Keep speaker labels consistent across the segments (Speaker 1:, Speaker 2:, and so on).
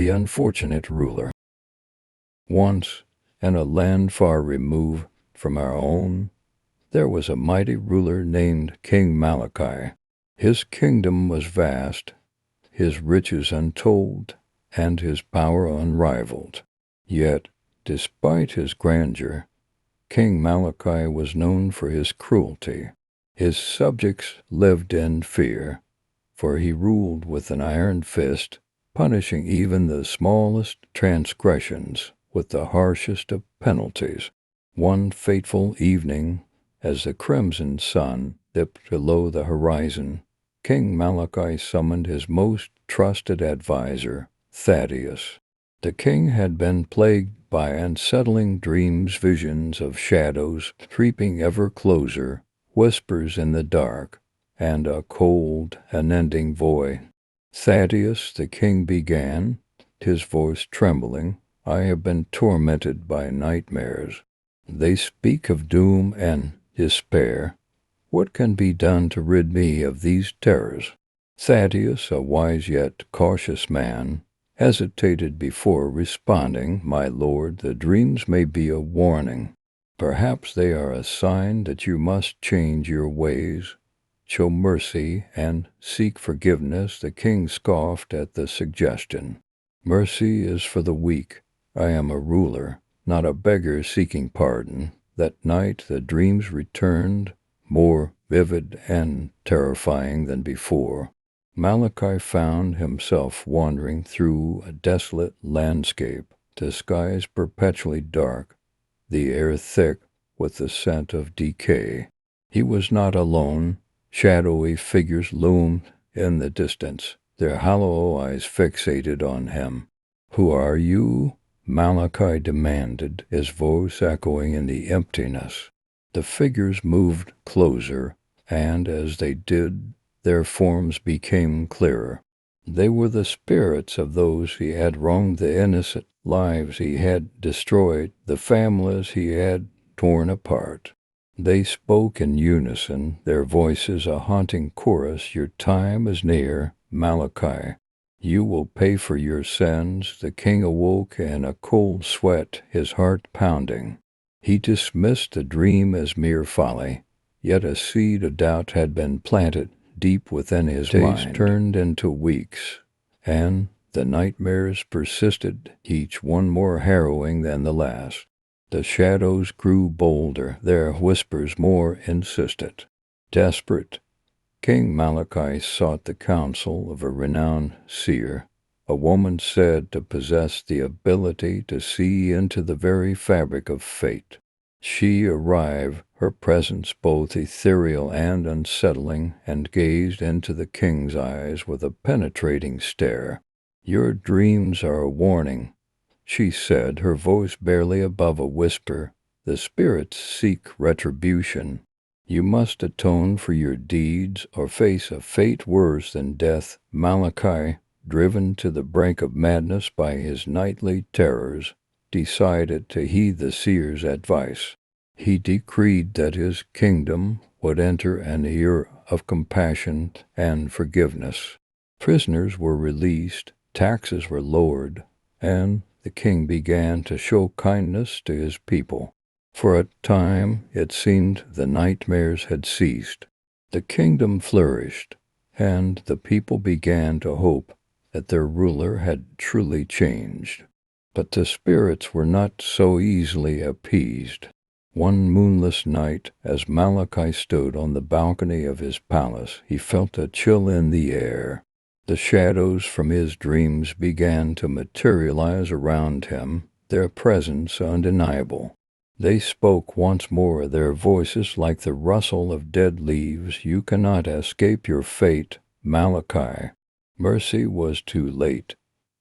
Speaker 1: The unfortunate ruler. Once, in a land far removed from our own, there was a mighty ruler named King Malachi. His kingdom was vast, his riches untold, and his power unrivaled. Yet, despite his grandeur, King Malachi was known for his cruelty. His subjects lived in fear, for he ruled with an iron fist, punishing even the smallest transgressions with the harshest of penalties. One fateful evening, as the crimson sun dipped below the horizon, King Malachi summoned his most trusted adviser, Thaddeus. The king had been plagued by unsettling dreams, visions of shadows creeping ever closer, whispers in the dark, and a cold, unending void. "Thaddeus," the king began, his voice trembling, "I have been tormented by nightmares. They speak of doom and despair. What can be done to rid me of these terrors?" Thaddeus, a wise yet cautious man, hesitated before responding. "My lord, the dreams may be a warning. Perhaps they are a sign that you must change your ways, show mercy, and seek forgiveness." The king scoffed at the suggestion. "Mercy is for the weak. I am a ruler, not a beggar seeking pardon." That night the dreams returned, more vivid and terrifying than before. Malachi found himself wandering through a desolate landscape, the skies perpetually dark, the air thick with the scent of decay. He was not alone. Shadowy figures loomed in the distance, their hollow eyes fixated on him. "Who are you?" Malachi demanded, his voice echoing in the emptiness. The figures moved closer, and as they did, their forms became clearer. They were the spirits of those he had wronged, the innocent lives he had destroyed, the families he had torn apart. They spoke in unison, their voices a haunting chorus. "Your time is near, Malachi. You will pay for your sins." The king awoke in a cold sweat, his heart pounding. He dismissed the dream as mere folly, yet a seed of doubt had been planted deep within his mind. Days turned into weeks, and the nightmares persisted, each one more harrowing than the last. The shadows grew bolder, their whispers more insistent. Desperate, King Malachi sought the counsel of a renowned seer, a woman said to possess the ability to see into the very fabric of fate. She arrived, her presence both ethereal and unsettling, and gazed into the king's eyes with a penetrating stare. "Your dreams are a warning," she said, her voice barely above a whisper. "The spirits seek retribution. You must atone for your deeds or face a fate worse than death." Malachi, driven to the brink of madness by his nightly terrors, decided to heed the seer's advice. He decreed that his kingdom would enter an era of compassion and forgiveness. Prisoners were released, taxes were lowered, and the king began to show kindness to his people. For a time it seemed the nightmares had ceased. The kingdom flourished, and the people began to hope that their ruler had truly changed. But the spirits were not so easily appeased. One moonless night, as Malachi stood on the balcony of his palace, he felt a chill in the air. The shadows from his dreams began to materialize around him, their presence undeniable. They spoke once more, their voices like the rustle of dead leaves. "You cannot escape your fate, Malachi." Mercy was too late.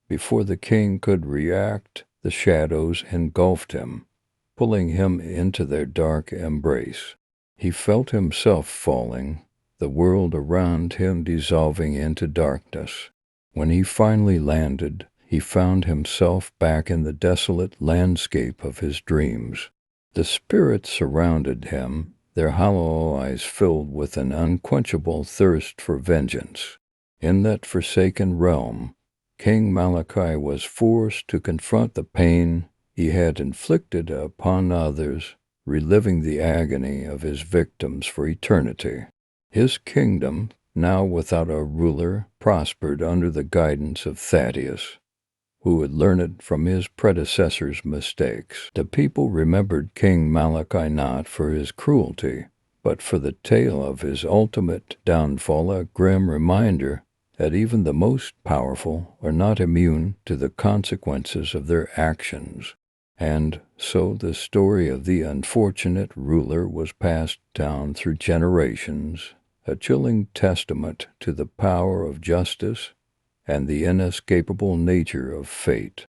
Speaker 1: Before the king could react, the shadows engulfed him, pulling him into their dark embrace. He felt himself falling, the world around him dissolving into darkness. When he finally landed, he found himself back in the desolate landscape of his dreams. The spirits surrounded him, their hollow eyes filled with an unquenchable thirst for vengeance. In that forsaken realm, King Malachi was forced to confront the pain he had inflicted upon others, reliving the agony of his victims for eternity. His kingdom, now without a ruler, prospered under the guidance of Thaddeus, who had learned from his predecessor's mistakes. The people remembered King Malachi not for his cruelty, but for the tale of his ultimate downfall, a grim reminder that even the most powerful are not immune to the consequences of their actions. And so the story of the unfortunate ruler was passed down through generations, a chilling testament to the power of justice and the inescapable nature of fate.